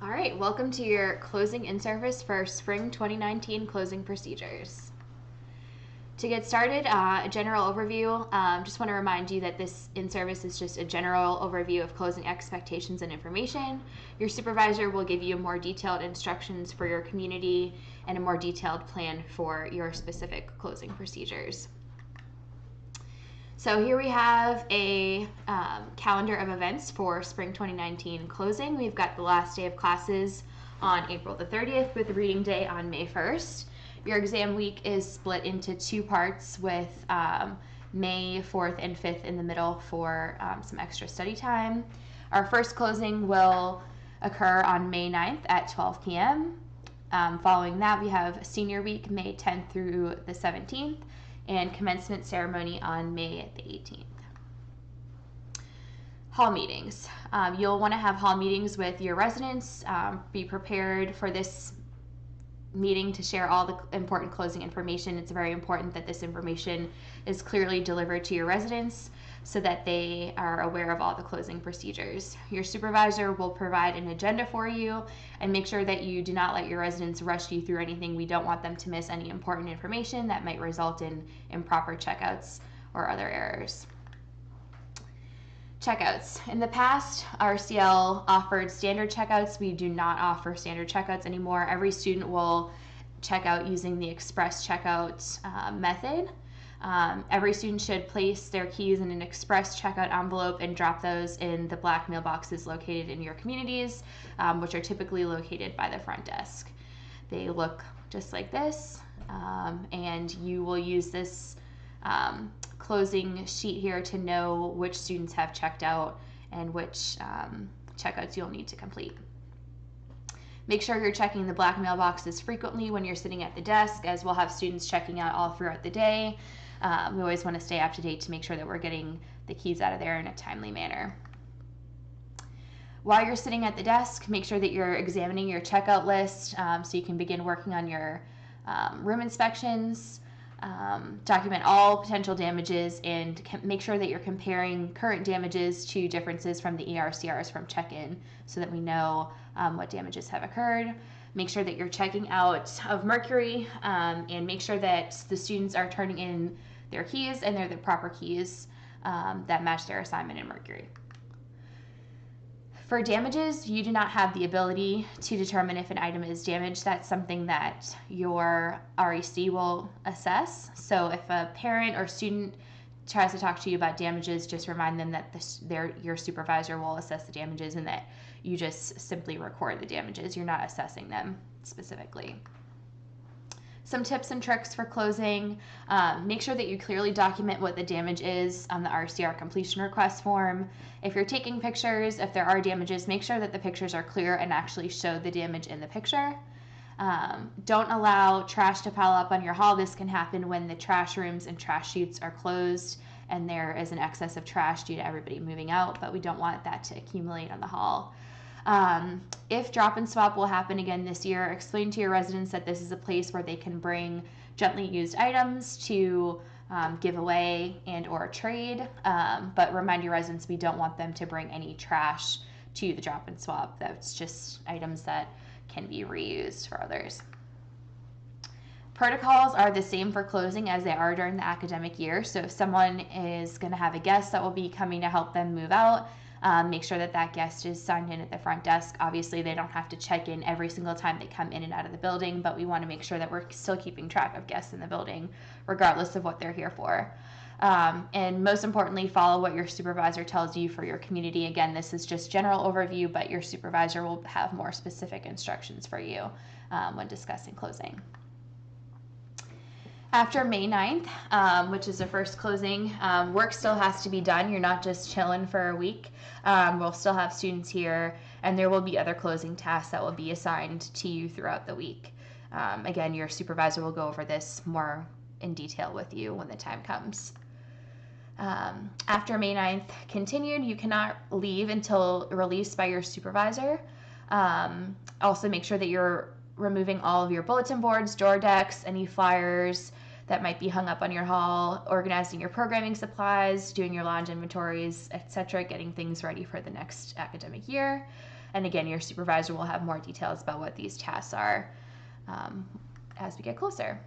All right, welcome to your closing in-service for Spring 2019 closing procedures. To get started, a general overview, just want to remind you that this in-service is just a general overview of closing expectations and information. Your supervisor will give you more detailed instructions for your community and a more detailed plan for your specific closing procedures. So here we have a calendar of events for Spring 2019 closing. We've got the last day of classes on April the 30th with reading day on May 1st. Your exam week is split into two parts with May 4th and 5th in the middle for some extra study time. Our first closing will occur on May 9th at 12 p.m. Following that, we have senior week, May 10th through the 17th, and commencement ceremony on May the 18th. Hall meetings. You'll want to have hall meetings with your residents. Be prepared for this meeting to share all the important closing information. It's very important that this information is clearly delivered to your residents so that they are aware of all the closing procedures. Your supervisor will provide an agenda for you and make sure that you do not let your residents rush you through anything. We don't want them to miss any important information that might result in improper checkouts or other errors. Checkouts. In the past, RCL offered standard checkouts. We do not offer standard checkouts anymore. Every student will check out using the express checkout method. Every student should place their keys in an express checkout envelope and drop those in the black mailboxes located in your communities, which are typically located by the front desk. They look just like this, and you will use this closing sheet here to know which students have checked out and which checkouts you'll need to complete. Make sure you're checking the black mailboxes frequently when you're sitting at the desk, as we'll have students checking out all throughout the day. We always want to stay up to date to make sure that we're getting the keys out of there in a timely manner. While you're sitting at the desk, make sure that you're examining your checkout list so you can begin working on your room inspections. Document all potential damages and make sure that you're comparing current damages to differences from the ERCRs from check-in so that we know what damages have occurred. Make sure that you're checking out of Mercury and make sure that the students are turning in their keys and they're the proper keys that match their assignment in Mercury. For damages, you do not have the ability to determine if an item is damaged. That's something that your REC will assess. So if a parent or student tries to talk to you about damages, just remind them that your supervisor will assess the damages and that you just simply record the damages. You're not assessing them specifically. Some tips and tricks for closing. Make sure that you clearly document what the damage is on the RCR completion request form. If you're taking pictures, if there are damages, make sure that the pictures are clear and actually show the damage in the picture. Don't allow trash to pile up on your hall. This can happen when the trash rooms and trash chutes are closed and there is an excess of trash due to everybody moving out, but we don't want that to accumulate on the hall. If drop and swap will happen again this year, explain to your residents that this is a place where they can bring gently used items to give away and or trade, but remind your residents we don't want them to bring any trash to the drop and swap. That's just items that can be reused for others. Protocols are the same for closing as they are during the academic year. So if someone is going to have a guest that will be coming to help them move out, make sure that that guest is signed in at the front desk. Obviously, they don't have to check in every single time they come in and out of the building, but we want to make sure that we're still keeping track of guests in the building, regardless of what they're here for. And most importantly, follow what your supervisor tells you for your community. Again, this is just general overview, but your supervisor will have more specific instructions for you when discussing closing. After May 9th, which is the first closing, work still has to be done. You're not just chilling for a week. We'll still have students here, and there will be other closing tasks that will be assigned to you throughout the week. Again, your supervisor will go over this more in detail with you when the time comes. After May 9th continued, you cannot leave until released by your supervisor. Also, make sure that you're removing all of your bulletin boards, door decks, any flyers that might be hung up on your hall, organizing your programming supplies, doing your lounge inventories, etc., getting things ready for the next academic year. And again, your supervisor will have more details about what these tasks are as we get closer.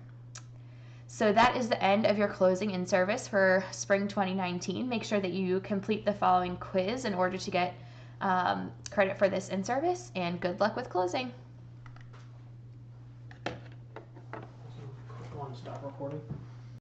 So that is the end of your closing in service for spring 2019. Make sure that you complete the following quiz in order to get credit for this in service, and good luck with closing. So, want to stop recording?